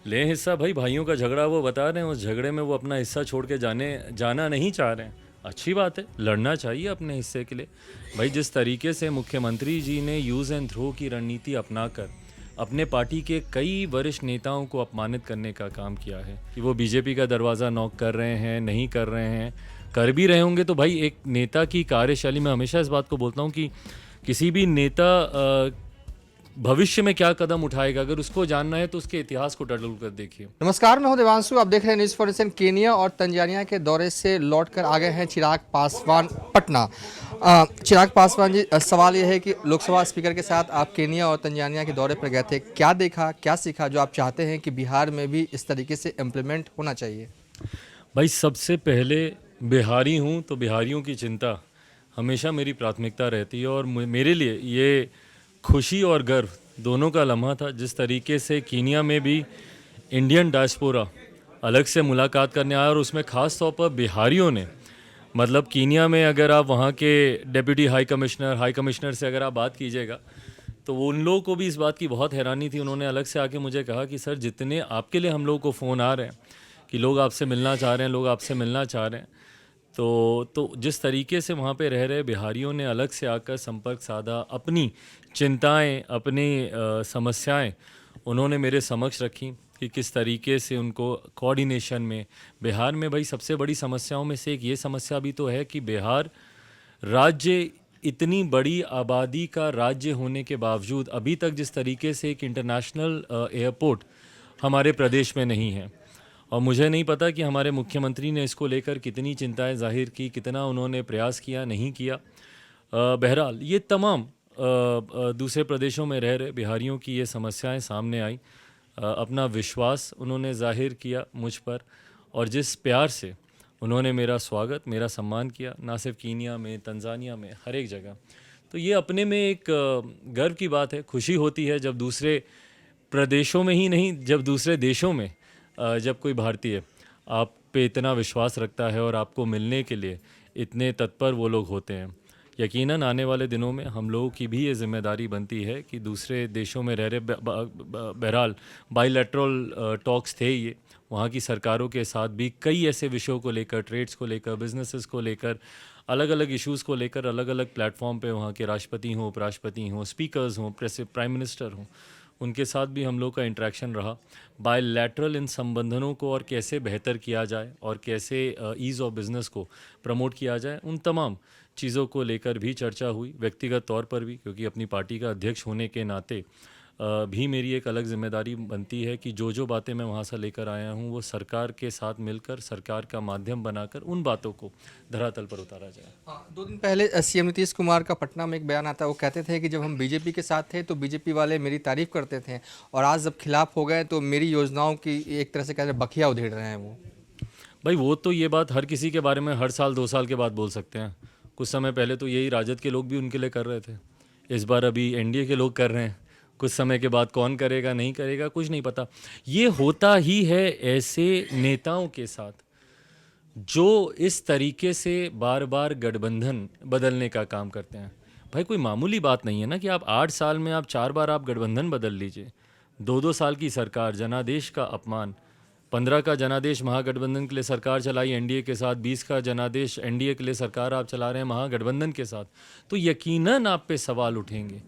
लें हिस्सा भाई, भाइयों का झगड़ा वो बता रहे हैं, उस झगड़े में वो अपना हिस्सा छोड़ के जाना नहीं चाह रहे हैं। अच्छी बात है, लड़ना चाहिए अपने हिस्से के लिए। भाई जिस तरीके से मुख्यमंत्री जी ने यूज़ एंड थ्रो की रणनीति अपनाकर अपने पार्टी के कई वरिष्ठ नेताओं को अपमानित करने का काम किया है कि वो बीजेपी का दरवाज़ा नॉक कर रहे हैं, नहीं कर रहे हैं, कर भी रहे होंगे तो भाई एक नेता की कार्यशैली, मैं हमेशा इस बात को बोलता हूँ कि किसी भी नेता भविष्य में क्या कदम उठाएगा, अगर उसको जानना है तो उसके इतिहास को टटोल कर देखिए। नमस्कार, मैं हूं देवांशु। आप देख रहे हैं न्यूज़ फॉर नेशन। केनिया और तंजानिया के दौरे से लौटकर आ गए हैं चिराग पासवान पटना। चिराग पासवान जी, सवाल यह है कि लोकसभा स्पीकर के साथ आप केनिया और तंजानिया के दौरे पर गए थे, क्या देखा, क्या सीखा जो आप चाहते हैं कि बिहार में भी इस तरीके से इम्प्लीमेंट होना चाहिए? भाई सबसे पहले बिहारी हूँ तो बिहारियों की चिंता हमेशा मेरी प्राथमिकता रहती है, और मेरे लिए ये खुशी और गर्व दोनों का लम्हा था जिस तरीके से कीनिया में भी इंडियन डायस्पोरा अलग से मुलाकात करने आया, और उसमें ख़ास तौर पर बिहारियों ने, मतलब कीनिया में अगर आप वहाँ के डेप्यूटी हाई कमिश्नर से अगर आप बात कीजिएगा तो वो उन लोगों को भी इस बात की बहुत हैरानी थी। उन्होंने अलग से आके मुझे कहा कि सर, जितने आपके लिए हम लोगों को फ़ोन आ रहे हैं कि लोग आपसे मिलना चाह रहे हैं, लोग आपसे मिलना चाह रहे हैं, तो जिस तरीके से वहाँ पे रह रहे बिहारियों ने अलग से आकर संपर्क साधा, अपनी चिंताएं, अपनी समस्याएं उन्होंने मेरे समक्ष रखी कि किस तरीके से उनको कोऑर्डिनेशन में बिहार में, भाई सबसे बड़ी समस्याओं में से एक ये समस्या भी तो है कि बिहार राज्य, इतनी बड़ी आबादी का राज्य होने के बावजूद अभी तक जिस तरीके से एक इंटरनेशनल एयरपोर्ट हमारे प्रदेश में नहीं है। और मुझे नहीं पता कि हमारे मुख्यमंत्री ने इसको लेकर कितनी चिंताएं जाहिर की, कितना उन्होंने प्रयास किया, नहीं किया। बहरहाल ये तमाम दूसरे प्रदेशों में रह रहे बिहारियों की ये समस्याएं सामने आई। अपना विश्वास उन्होंने जाहिर किया मुझ पर, और जिस प्यार से उन्होंने मेरा स्वागत, मेरा सम्मान किया, ना सिर्फ कीनिया में, तंजानिया में, हर एक जगह, तो ये अपने में एक गर्व की बात है। खुशी होती है जब दूसरे प्रदेशों में ही नहीं, जब दूसरे देशों में जब कोई भारतीय आप पे इतना विश्वास रखता है और आपको मिलने के लिए इतने तत्पर वो लोग होते हैं। यकीनन आने वाले दिनों में हम लोगों की भी ये जिम्मेदारी बनती है कि दूसरे देशों में रह रहे, बहरहाल बाइलैटरल टॉक्स थे ये, वहाँ की सरकारों के साथ भी कई ऐसे विषयों को लेकर, ट्रेड्स को लेकर, बिजनेसेस को लेकर, अलग अलग इश्यूज़ को लेकर, अलग अलग प्लेटफॉर्म पे वहाँ के राष्ट्रपति हों, उपराष्ट्रपति हों, स्पीकर्स हों, प्राइम मिनिस्टर हों, उनके साथ भी हम लोग का इंटरेक्शन रहा। बायलैटरल इन संबंधनों को और कैसे बेहतर किया जाए और कैसे ईज़ ऑफ बिज़नेस को प्रमोट किया जाए, उन तमाम चीज़ों को लेकर भी चर्चा हुई। व्यक्तिगत तौर पर भी, क्योंकि अपनी पार्टी का अध्यक्ष होने के नाते भी मेरी एक अलग जिम्मेदारी बनती है कि जो जो बातें मैं वहाँ से लेकर आया हूँ वो सरकार के साथ मिलकर, सरकार का माध्यम बनाकर उन बातों को धरातल पर उतारा जाए। 2 दिन पहले सीएम नीतीश कुमार का पटना में एक बयान आता है। वो कहते थे कि जब हम बीजेपी के साथ थे तो बीजेपी वाले मेरी तारीफ करते थे, और आज जब खिलाफ हो गए तो मेरी योजनाओं की एक तरह से कहते हैं बखिया उधेड़ रहे हैं वो। भाई वो तो ये बात हर किसी के बारे में हर साल 2 साल के बाद बोल सकते हैं। कुछ समय पहले तो यही राजद के लोग भी उनके लिए कर रहे थे, इस बार अभी एनडीए के लोग कर रहे हैं। कुछ समय के बाद कौन करेगा नहीं करेगा कुछ नहीं पता। ये होता ही है ऐसे नेताओं के साथ जो इस तरीके से बार बार गठबंधन बदलने का काम करते हैं। भाई कोई मामूली बात नहीं है ना कि आप 8 साल में आप 4 बार आप गठबंधन बदल लीजिए। 2-2 साल की सरकार, जनादेश का अपमान। 15 का जनादेश महागठबंधन के लिए सरकार चलाई एनडीए के साथ, 20 का जनादेश एनडीए के लिए सरकार आप चला रहे हैं महागठबंधन के साथ, तो यकीनन आप पे सवाल उठेंगे।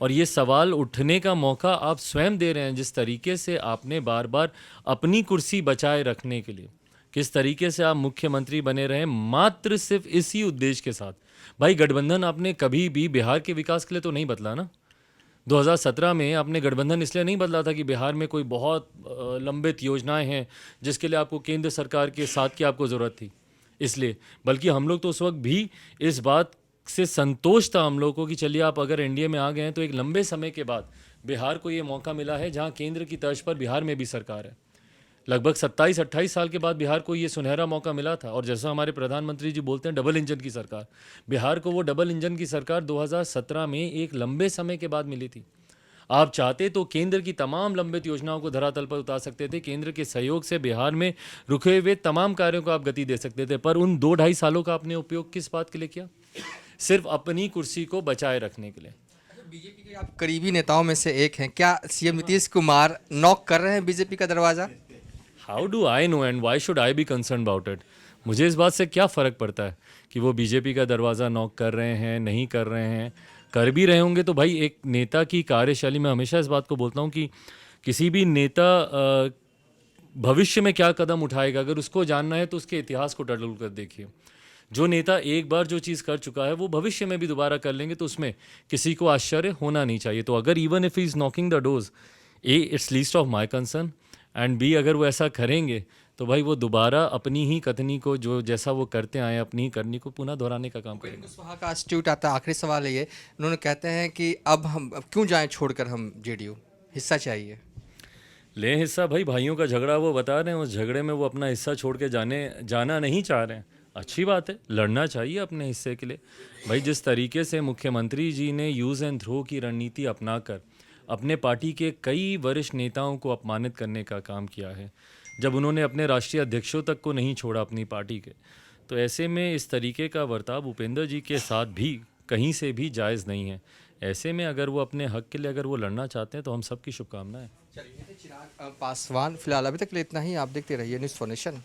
और ये सवाल उठने का मौका आप स्वयं दे रहे हैं जिस तरीके से आपने बार बार अपनी कुर्सी बचाए रखने के लिए, किस तरीके से आप मुख्यमंत्री बने रहे मात्र सिर्फ इसी उद्देश्य के साथ। भाई गठबंधन आपने कभी भी बिहार के विकास के लिए तो नहीं बदला ना। 2017 में आपने गठबंधन इसलिए नहीं बदला था कि बिहार में कोई बहुत लंबित योजनाएं हैं जिसके लिए आपको केंद्र सरकार के साथ की आपको ज़रूरत थी इसलिए, बल्कि हम लोग तो उस वक्त भी इस बात से संतोष था हम लोग को कि चलिए आप अगर एनडीए में आ गए हैं तो एक लंबे समय के बाद बिहार को ये मौका मिला है जहां केंद्र की तर्ज पर बिहार में भी सरकार है। लगभग 27-28 साल के बाद बिहार को ये सुनहरा मौका मिला था, और जैसा हमारे प्रधानमंत्री जी बोलते हैं डबल इंजन की सरकार, बिहार को वो डबल इंजन की सरकार 2017 में एक लंबे समय के बाद मिली थी। आप चाहते तो केंद्र की तमाम लंबित योजनाओं को धरातल पर उतार सकते थे, केंद्र के सहयोग से बिहार में रुके हुए तमाम कार्यों को आप गति दे सकते थे, पर उन 2-2.5 सालों का आपने उपयोग किस बात के लिए किया? सिर्फ अपनी कुर्सी को बचाए रखने के लिए। बीजेपी के आप करीबी नेताओं में से एक हैं, क्या सीएम नीतीश कुमार नॉक कर रहे हैं बीजेपी का दरवाजा? How do I know and why should I be concern about it? मुझे इस बात से क्या फ़र्क पड़ता है कि वो बीजेपी का दरवाज़ा नॉक कर रहे हैं, नहीं कर रहे हैं। कर भी रहे होंगे तो भाई एक नेता की कार्यशैली, मैं हमेशा इस बात को बोलता हूँ कि किसी भी नेता भविष्य में क्या कदम उठाएगा, अगर उसको जानना है तो उसके इतिहास को टटोल कर देखिए। जो नेता एक बार जो चीज़ कर चुका है वो भविष्य में भी दोबारा कर लेंगे, तो उसमें किसी को आश्चर्य होना नहीं चाहिए। तो अगर even if he is knocking the doors, a it's least of my concern, and b अगर वो ऐसा करेंगे तो भाई वो दोबारा अपनी ही कथनी को, जो जैसा वो करते आए अपनी ही करनी को पुनः दोहराने का काम करेंगे। कुशवाहा का इंस्टीट्यूट आता है, आखिरी सवाल है ये, उन्होंने कहते हैं कि अब क्यों जाएं छोड़कर हम जेडीयू, हिस्सा चाहिए। लें हिस्सा, भाई भाइयों का झगड़ा वो बता रहे हैं, उस झगड़े में वो अपना हिस्सा छोड़ के जाना नहीं चाह रहे हैं। अच्छी बात है, लड़ना चाहिए अपने हिस्से के लिए। भाई जिस तरीके से मुख्यमंत्री जी ने यूज़ एंड थ्रो की रणनीति अपनाकर अपने पार्टी के कई वरिष्ठ नेताओं को अपमानित करने का काम किया है, जब उन्होंने अपने राष्ट्रीय अध्यक्षों तक को नहीं छोड़ा अपनी पार्टी के, तो ऐसे में इस तरीके का बर्ताव भूपेंद्र जी के साथ भी कहीं से भी जायज़ नहीं है। ऐसे में अगर वो अपने हक के लिए अगर वो लड़ना चाहते हैं तो हम सबकी शुभकामनाएं। चलिए, चिराग पासवान, फिलहाल अभी तक के लिए इतना ही। आप देखते रहिए न्यूज़ फॉर नेशन।